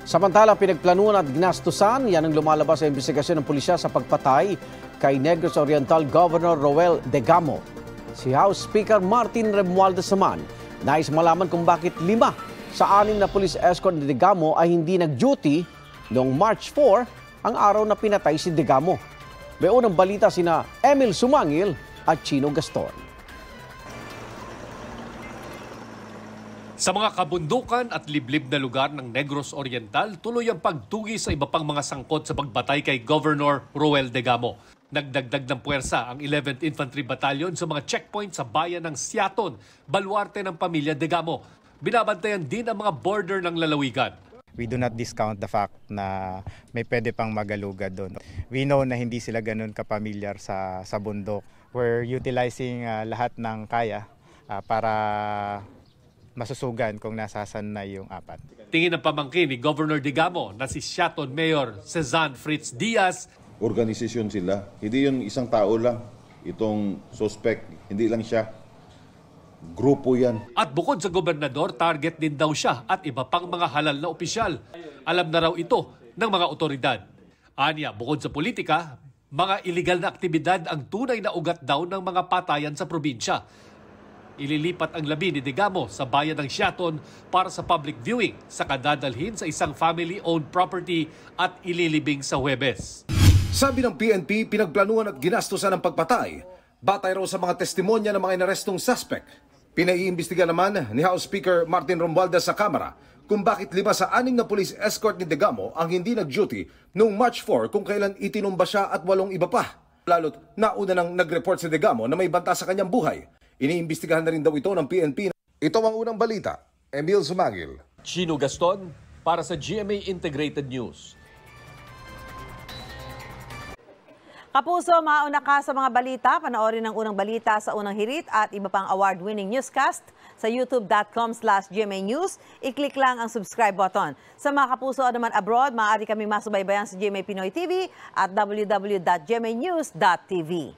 Samantala, pinagplanuhan at ginastusan, yan ang lumalabas sa investigasyon ng pulisya sa pagpatay kay Negros Oriental Governor Roel Degamo. Si House Speaker Martin Romualdez naman, nais malaman kung bakit 5 sa 6 na police escort ni Degamo ay hindi nag-duty noong March 4, ang araw na pinatay si Degamo. May unang balita sina Emil Sumangil at Chino Gaston. Sa mga kabundukan at liblib na lugar ng Negros Oriental, tuloy ang pagtugi sa iba pang mga sangkot sa pagbatay kay Governor Roel Degamo. Nagdagdag ng puwersa ang 11th Infantry Battalion sa mga checkpoint sa bayan ng Siaton, baluarte ng pamilya Degamo. Binabantayan din ang mga border ng lalawigan. We do not discount the fact na may pwede pang magalugad doon. We know na hindi sila ganun kapamilyar sa bundok. We're utilizing lahat ng kaya para masusugan kung nasasan na yung 4. Tingin ng pamangkin ni Governor Degamo na si Siaton Mayor Cezanne Fritz Diaz. Organisasyon sila. Hindi yun isang tao lang. Itong suspect, hindi lang siya. Grupo yan. At bukod sa gobernador, target din daw siya at iba pang mga halal na opisyal. Alam na raw ito ng mga otoridad. Anya, bukod sa politika, mga iligal na aktibidad ang tunay na ugat daw ng mga patayan sa probinsya. Ililipat ang labi ni Degamo sa bayan ng Siaton para sa public viewing sa kadadalhin sa isang family-owned property at ililibing sa Huwebes. Sabi ng PNP, pinagplanuhan at ginastusan ang pagpatay. Batay raw sa mga testimonya ng mga inarestong suspect. Pinaiimbestiga naman ni House Speaker Martin Romualdez sa Kamara kung bakit 5 sa 6 na police escort ni Degamo ang hindi nag-duty noong March 4 kung kailan itinumba siya at 8 iba pa. Lalo't nauna nang nag-report si Degamo na may banta sa kanyang buhay. Iniimbestigahan na rin daw ito ng PNP. Ito ang unang balita. Emil Sumangil. Chino Gaston para sa GMA Integrated News. Kapuso, mauna ka sa mga balita. Panoorin ang unang balita sa unang hirit at iba pang award-winning newscast sa youtube.com/GMA News. I-click lang ang subscribe button. Sa mga kapuso naman abroad, maaari kami masubaybayan sa GMA Pinoy TV at www.gmanews.tv.